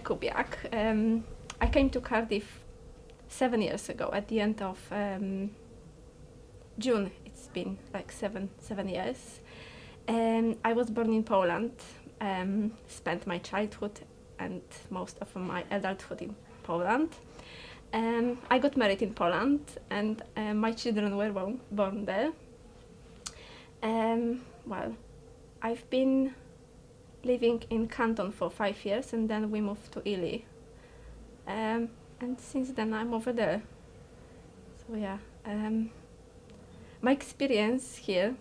Jakubiak. I came to Cardiff 7 years ago at the end of June. It's been like seven years. I was born in Poland, spent my childhood and most of my adulthood in Poland. I got married in Poland and my children were born there. Well, I've been living in Canton for 5 years and then we moved to Ely. And since then I'm over there. So yeah, my experience here,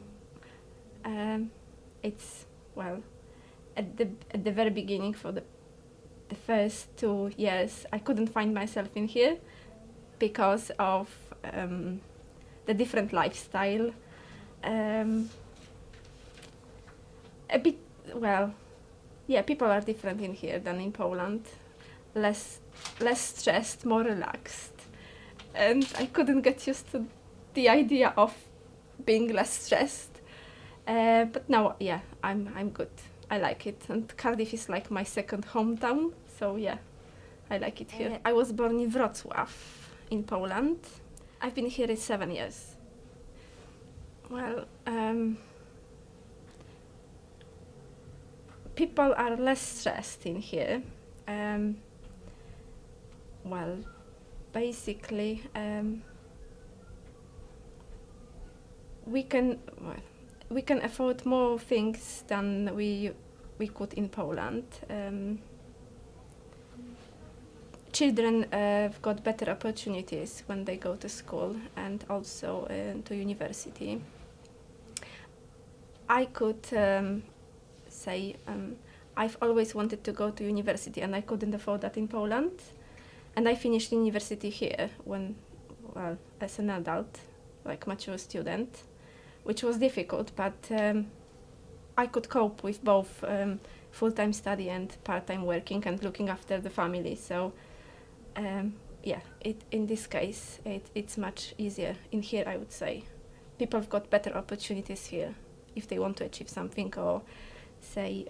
it's, well, at the very beginning, for the first 2 years, I couldn't find myself in here because of the different lifestyle. A bit, well, yeah, people are different in here than in Poland. Less stressed, more relaxed. And I couldn't get used to the idea of being less stressed. But now, yeah, I'm good. I like it. And Cardiff is like my second hometown, so yeah, I like it here. I was born in Wrocław, in Poland. I've been here 7 years. Well, people are less stressed in here. Well, basically, we can afford more things than we could in Poland. Children have got better opportunities when they go to school and also to university. I could say I've always wanted to go to university and I couldn't afford that in Poland. And I finished university here when, well, as an adult, like mature student, which was difficult, but I could cope with both full-time study and part-time working and looking after the family. So yeah, in this case, it's much easier in here, I would say. People have got better opportunities here if they want to achieve something or, say,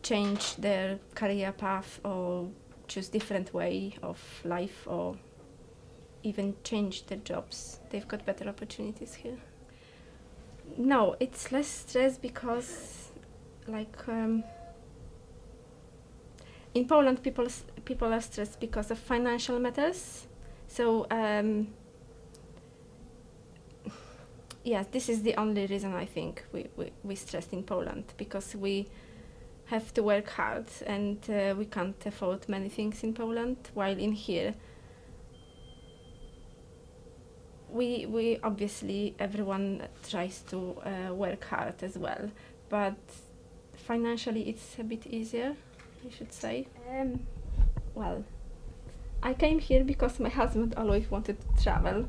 change their career path or choose different way of life or even change their jobs. They've got better opportunities here. No, it's less stress because, like, in Poland, people are stressed because of financial matters. So yes, this is the only reason I think we stressed in Poland, because we have to work hard and we can't afford many things in Poland, while in here we obviously everyone tries to work hard as well, but financially it's a bit easier, I should say. Well, I came here because my husband always wanted to travel,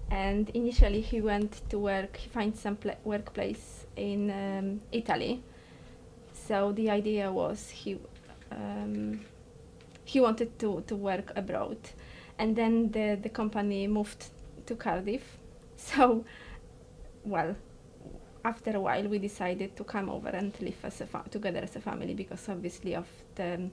and initially he went to work, he finds some workplace in Italy. So the idea was he wanted to work abroad, and then the company moved to Cardiff. So, well, after a while we decided to come over and live together as a family, because obviously of the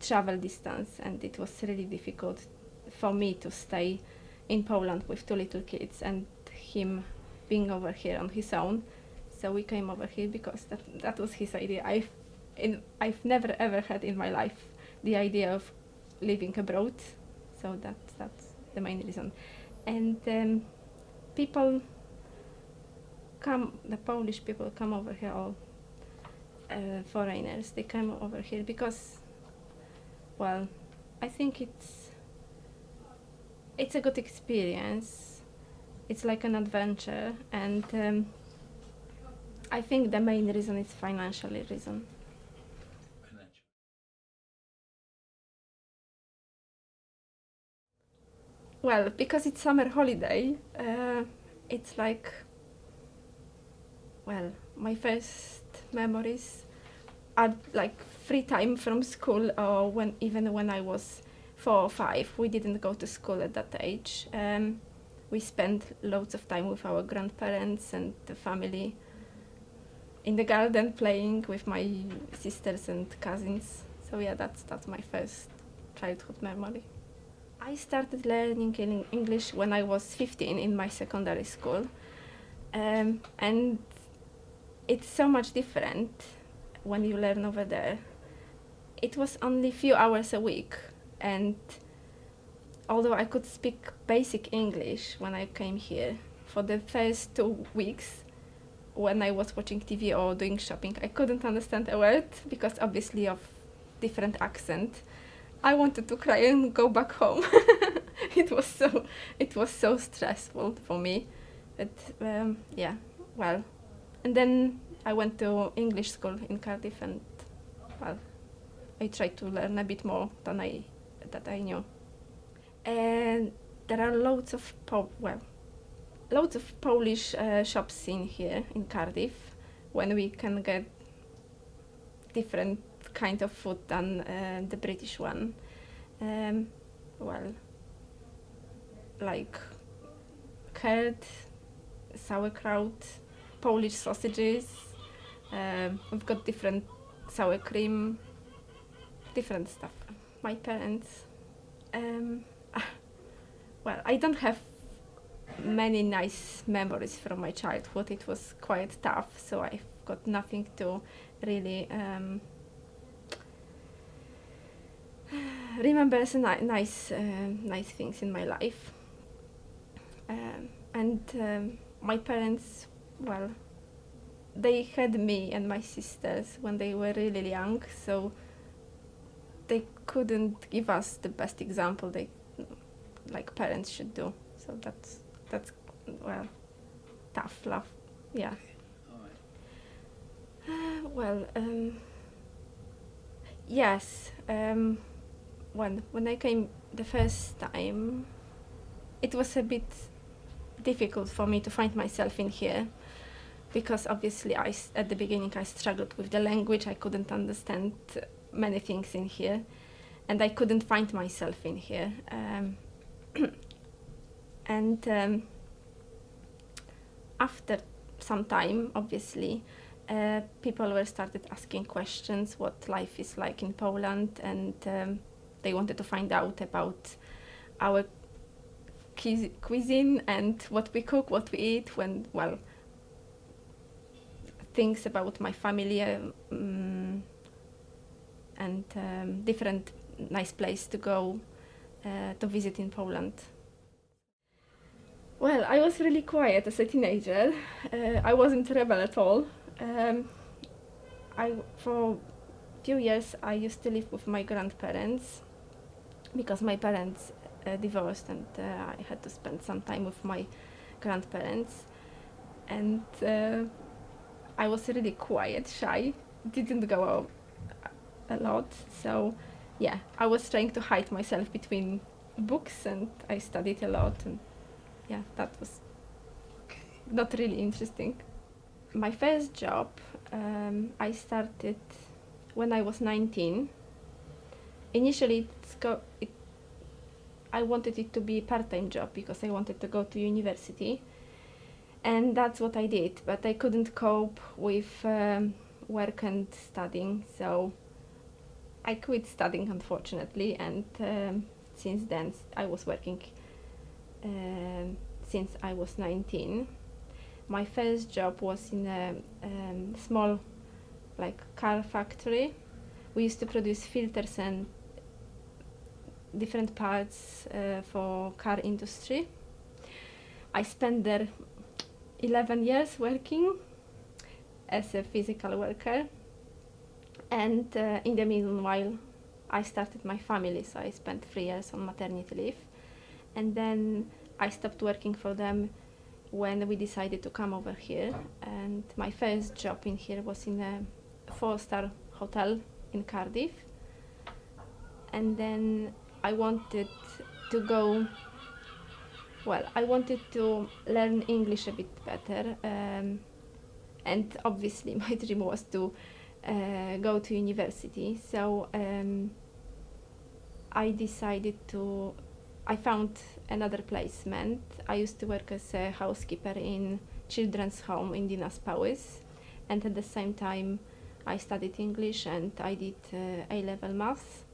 travel distance, and it was really difficult for me to stay in Poland with 2 little kids and him being over here on his own. So we came over here because that was his idea. I've never ever had in my life the idea of living abroad, so that's the main reason. And the Polish people come over here, all foreigners, they come over here because, well, I think it's a good experience. It's like an adventure, and I think the main reason is financial reason. Well, because it's summer holiday, it's like, well, my first memories are like free time from school, or even when I was 4 or 5. We didn't go to school at that age. We spent loads of time with our grandparents and the family in the garden playing with my sisters and cousins. So yeah, that's my first childhood memory. I started learning English when I was 15 in my secondary school, and it's so much different when you learn over there. It was only few hours a week, and although I could speak basic English when I came here, for the first 2 weeks when I was watching TV or doing shopping, I couldn't understand a word because obviously of different accent. I wanted to cry and go back home. it was so stressful for me. But yeah, well, and then I went to English school in Cardiff, and well, I tried to learn a bit more than I knew. And there are loads of Polish shops in here in Cardiff, when we can get different kind of food than the British one. Well, like curd, sauerkraut, Polish sausages. We've got different sour cream, different stuff. My parents, well, I don't have many nice memories from my childhood. It was quite tough, so I've got nothing to really remember as nice things in my life. And my parents, well, they had me and my sisters when they were really young, so they couldn't give us the best example they like parents should do. So that's well, tough love, yeah. Well, yes. When I came the first time, it was a bit difficult for me to find myself in here, because obviously at the beginning I struggled with the language. I couldn't understand many things in here, and I couldn't find myself in here. And after some time, obviously, people were started asking questions what life is like in Poland, and they wanted to find out about our cuisine and what we cook, what we eat, things about my family, and different nice place to go to visit in Poland. Well, I was really quiet as a teenager. I wasn't rebel at all. For a few years I used to live with my grandparents, because my parents divorced, and I had to spend some time with my grandparents. And I was really quiet, shy, didn't go out a lot. So yeah, I was trying to hide myself between books, and I studied a lot, and yeah, that was not really interesting. My first job, I started when I was 19. Initially, I wanted it to be a part-time job because I wanted to go to university, and that's what I did. But I couldn't cope with work and studying, so I quit studying, unfortunately. And since then, I was working since I was 19. My first job was in a small, car factory. We used to produce filters and different parts for car industry. I spent there 11 years working as a physical worker, and in the meanwhile I started my family, so I spent 3 years on maternity leave, and then I stopped working for them when we decided to come over here. And my first job in here was in a 4-star hotel in Cardiff, and then I wanted to learn English a bit better, and obviously my dream was to go to university. So I found another placement. I used to work as a housekeeper in children's home in Dinas Powys, and at the same time I studied English and I did A-level maths.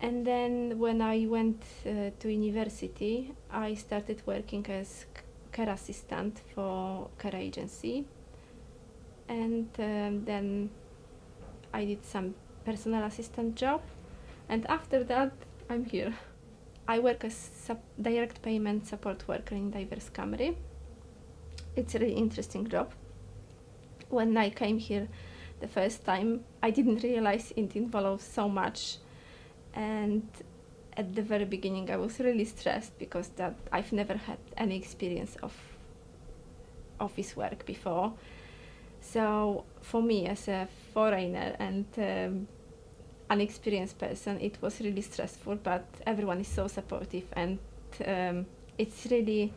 And then when I went to university, I started working as care assistant for care agency. And then I did some personal assistant job. And after that, I'm here. I work as direct payment support worker in Diverse Camry. It's a really interesting job. When I came here the first time, I didn't realize it involves so much. And at the very beginning, I was really stressed because I've never had any experience of office work before. So for me, as a foreigner and unexperienced person, it was really stressful, but everyone is so supportive, and it's really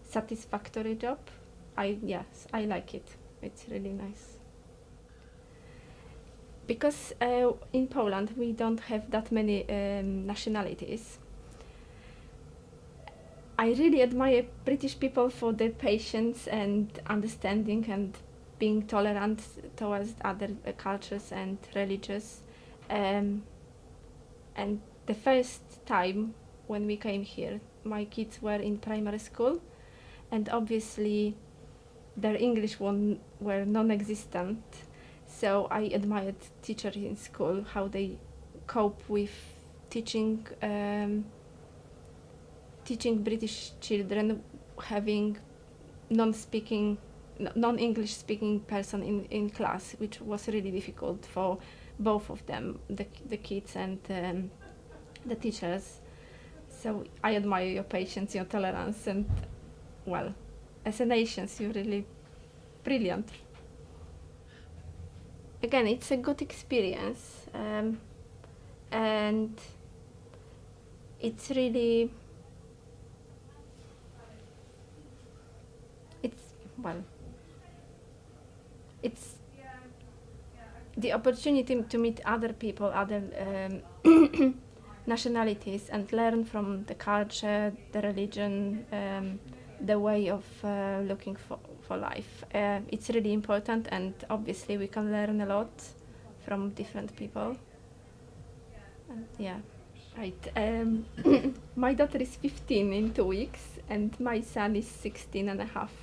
satisfactory job. I like it. It's really nice. Because in Poland we don't have that many nationalities. I really admire British people for their patience and understanding and being tolerant towards other cultures and religions. And the first time when we came here, my kids were in primary school, and obviously their English were non-existent. So I admired teachers in school, how they cope with teaching British children, having non-English speaking person in class, which was really difficult for both of them, the kids and the teachers. So I admire your patience, your tolerance, and well, as a nation, you're really brilliant. Again, it's a good experience, and it's really, it's the opportunity to meet other people, other nationalities, and learn from the culture, the religion, the way of looking for life. It's really important, and obviously we can learn a lot from different people. Yeah, right. My daughter is 15 in 2 weeks, and my son is 16 and a half.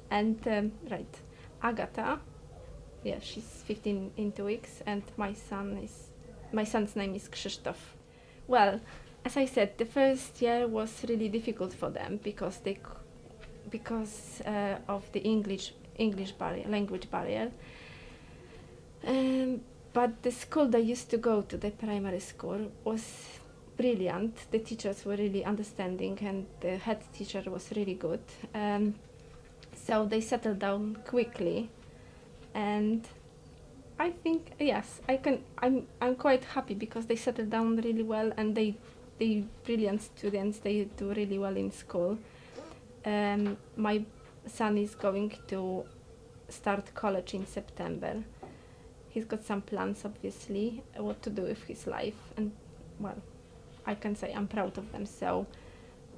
And right, Agata, yeah, she's 15 in 2 weeks, and my son's name is Krzysztof. Well, as I said, the first year was really difficult for them because of the English barrier, language barrier. But the school they used to go to, the primary school, was brilliant. The teachers were really understanding, and the head teacher was really good. So they settled down quickly, and I think yes, I'm quite happy because they settled down really well, and they brilliant students. They do really well in school. My son is going to start college in September. He's got some plans, obviously, what to do with his life, and well, I can say I'm proud of them. So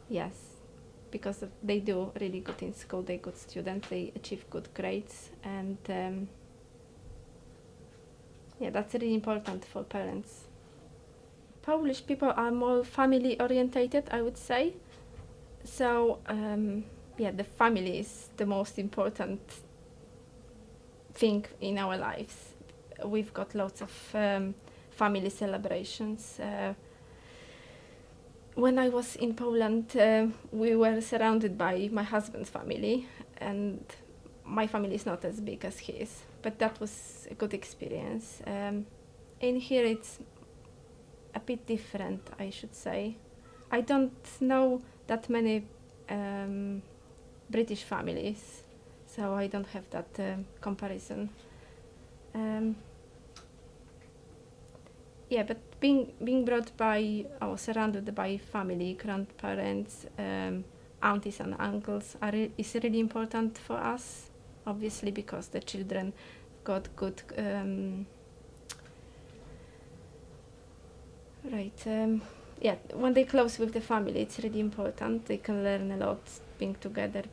yes, because they do really good in school, they're good students, they achieve good grades, and yeah, that's really important for parents. Polish people are more family orientated, I would say. So yeah, the family is the most important thing in our lives. We've got lots of family celebrations. When I was in Poland, we were surrounded by my husband's family, and my family is not as big as his, but that was a good experience. In here it's a bit different, I should say. I don't know that many British families, so I don't have that comparison. Yeah, but being brought by or surrounded by family, grandparents, aunties and uncles is really important for us, obviously, because the children got good yeah, when they close with the family, it's really important. They can learn a lot being together,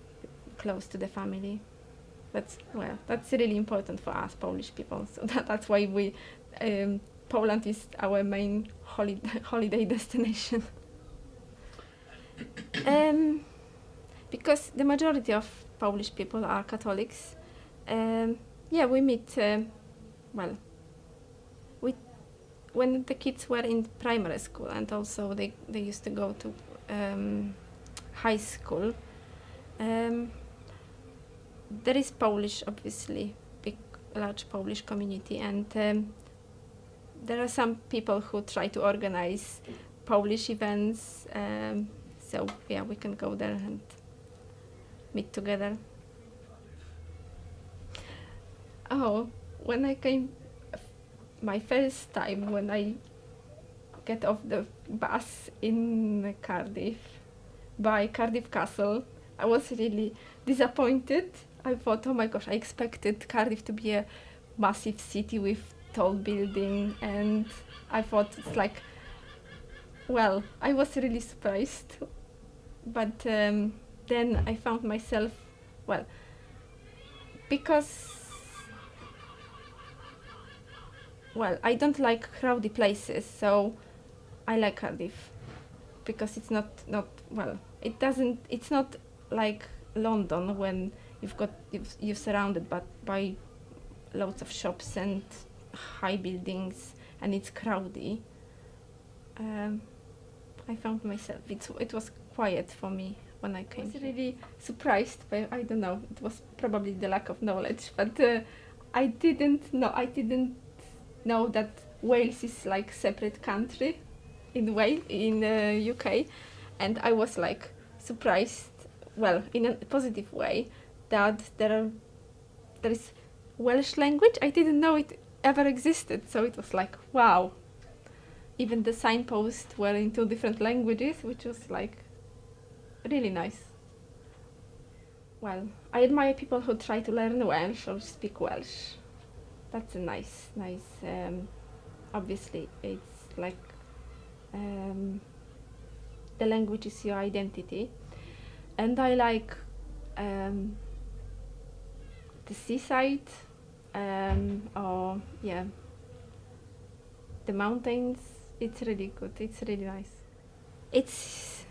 close to the family. That's really important for us Polish people. So that's why Poland is our main holiday destination. Because the majority of Polish people are Catholics. Yeah, we meet. Well, we when the kids were in primary school, and also they used to go to high school. There is Polish, obviously, large Polish community, and there are some people who try to organize Polish events. So yeah, we can go there and meet together. Oh, when I came, my first time when I get off the bus in Cardiff, by Cardiff Castle, I was really disappointed. I thought, oh my gosh, I expected Cardiff to be a massive city with tall building, and I thought it's like, well, I was really surprised. But then I found myself, well, because, well, I don't like crowded places, so I like Cardiff because it's not well, it's not like London when you're surrounded by lots of shops and high buildings and it's crowded. I found myself, it was quiet for me when I came. I was really surprised by, I don't know, it was probably the lack of knowledge, but I didn't know that Wales is like separate country in UK, and I was like surprised, well, in a positive way, that there is Welsh language. I didn't know it ever existed, so it was like, wow. Even the signposts were in 2 different languages, which was like really nice. Well, I admire people who try to learn Welsh or speak Welsh. That's a nice. Obviously, it's like the language is your identity, and I like the seaside, or yeah, the mountains. It's really good. It's really nice. It's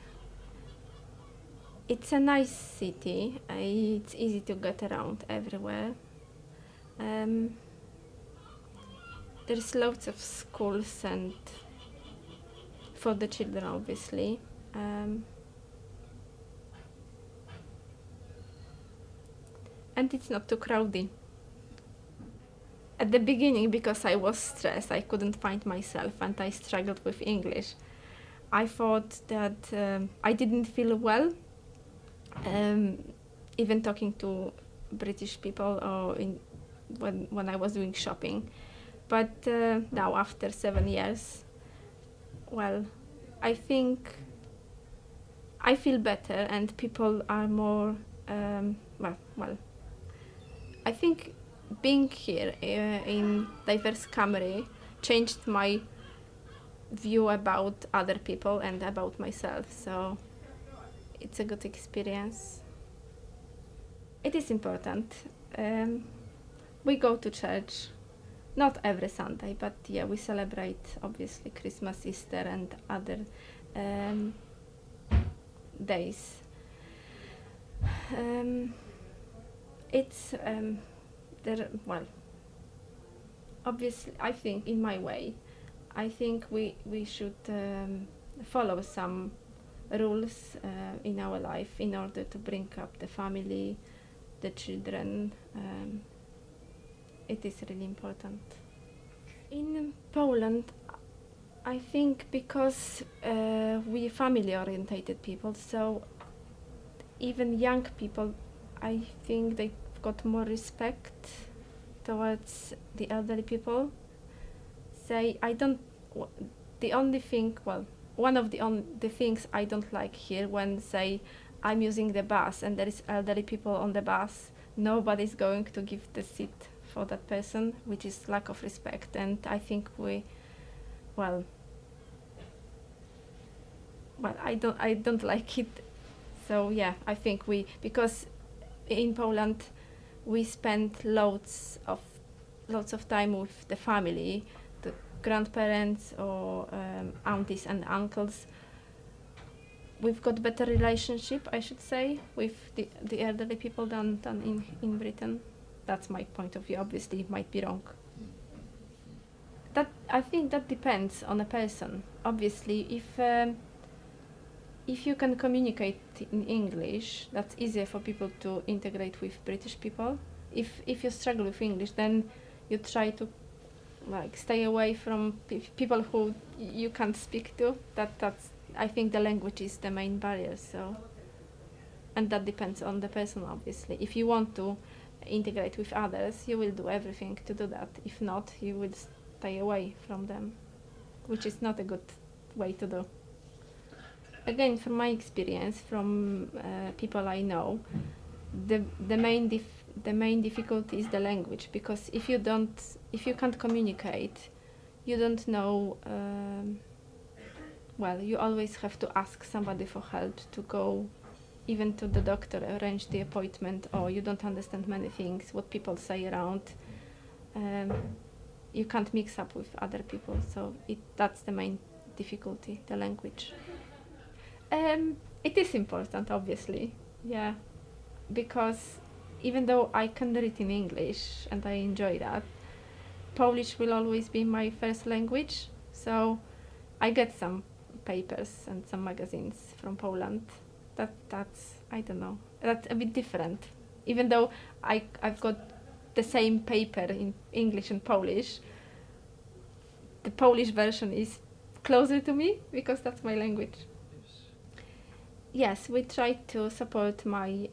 a nice city. It's easy to get around everywhere. There's lots of schools and for the children, obviously. And it's not too crowded. At the beginning, because I was stressed, I couldn't find myself and I struggled with English. I thought that I didn't feel well, even talking to British people or when I was doing shopping. But now, after 7 years, well, I think I feel better and people are more, well, I think being here in diverse Camry changed my view about other people and about myself, so it's a good experience. It is important. We go to church, not every Sunday, but yeah, we celebrate obviously Christmas, Easter and other days. It's well, obviously, I think in my way, I think we should follow some rules in our life in order to bring up the family, the children. It is really important. In Poland, I think because we family-orientated people, so even young people, I think they've got more respect towards the elderly people. Say, the only thing, well, one of the things I don't like here when, say, I'm using the bus and there is elderly people on the bus, nobody's going to give the seat for that person, which is lack of respect. And I think I don't like it. So yeah, I think because in Poland we spend lots of time with the family, the grandparents or aunties and uncles. We've got better relationship, I should say, with the elderly people than in Britain. That's my point of view. Obviously, it might be wrong. That I think that depends on a person. Obviously, if you can communicate in English, that's easier for people to integrate with British people. If you struggle with English, then you try to like stay away from people who you can't speak to. That's I think the language is the main barrier. So, and that depends on the person, obviously. If you want to integrate with others, you will do everything to do that. If not, you will stay away from them, which is not a good way to do. Again, from my experience, from people I know, the main difficulty is the language, because if you can't communicate, you don't know. Well, you always have to ask somebody for help to go, even to the doctor, arrange the appointment, or you don't understand many things, what people say around. You can't mix up with other people, so that's the main difficulty, the language. It is important, obviously, yeah, because even though I can read in English and I enjoy that, Polish will always be my first language, so I get some papers and some magazines from Poland. That's I don't know, that's a bit different. Even though I've got the same paper in English and Polish, the Polish version is closer to me because that's my language. Yes, we try to support my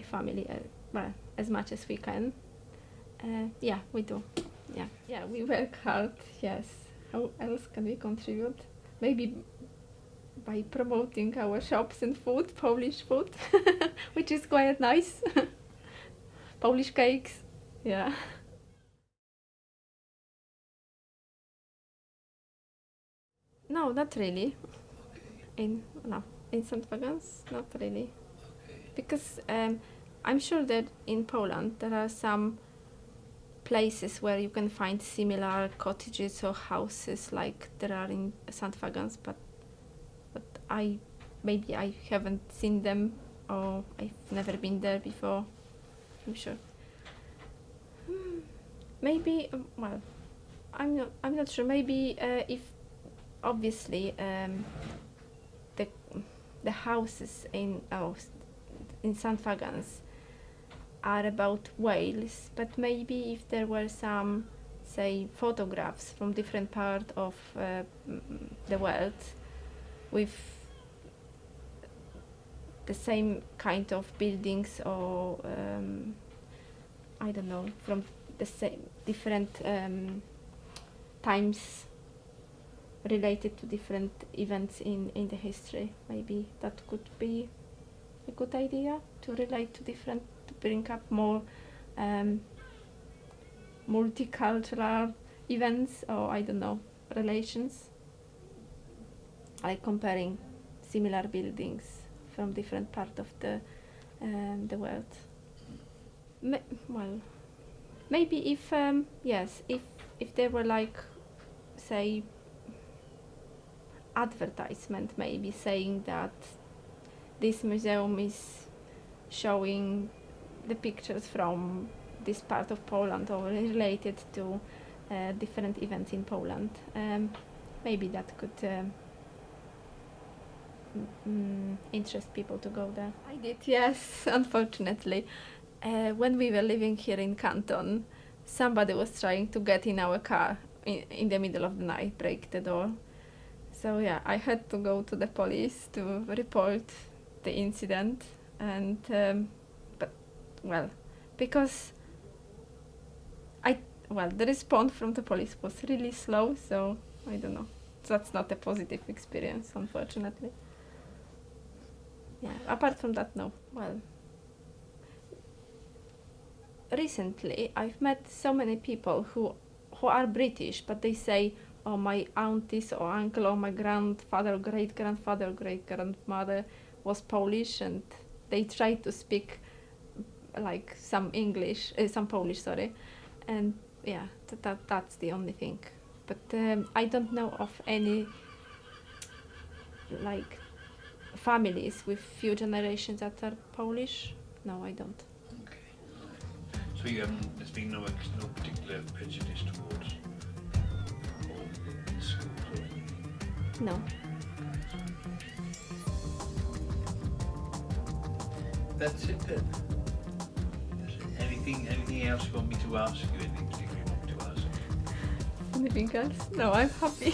family well, as much as we can. Yeah, we do. Yeah, we work hard. Yes. How else can we contribute? Maybe by promoting our shops and food, Polish food, which is quite nice. Polish cakes. Yeah. No, not really. In St. Vagans, not really. Because I'm sure that in Poland there are some places where you can find similar cottages or houses like there are in St. Vagans, but maybe I haven't seen them, or I've never been there before. I'm sure. Maybe well, I'm not sure. Maybe if obviously the houses in St. Vagans are about Wales, but maybe if there were some, say, photographs from different parts of the world with the same kind of buildings, or I don't know, from the same different times related to different events in the history. Maybe that could be a good idea to relate to bring up more multicultural events, or I don't know, relations, like comparing similar buildings from different parts of the world. Well, maybe if yes, if there were like, say, advertisement maybe saying that this museum is showing the pictures from this part of Poland or related to different events in Poland. Maybe that could interest people to go there. I did, yes, unfortunately. When we were living here in Canton, somebody was trying to get in our car in the middle of the night, break the door. So yeah, I had to go to the police to report the incident, and but well, because the response from the police was really slow, so I don't know. That's not a positive experience, unfortunately. Yeah, apart from that, no. Well, recently I've met so many people who are British, but they say, oh, my aunties or uncle or my grandfather, great-grandfather, great-grandmother was Polish, and they try to speak like some English, some Polish, sorry, and yeah, that's the only thing. But I don't know of any like families with few generations that are Polish. No, I don't. Okay. Right. So you haven't, there's been no particular prejudice towards Poles in schools or anything? No. That's it then. That's it. Anything else you want me to ask you? Anything particular you want me to ask? Anything else? No, I'm happy.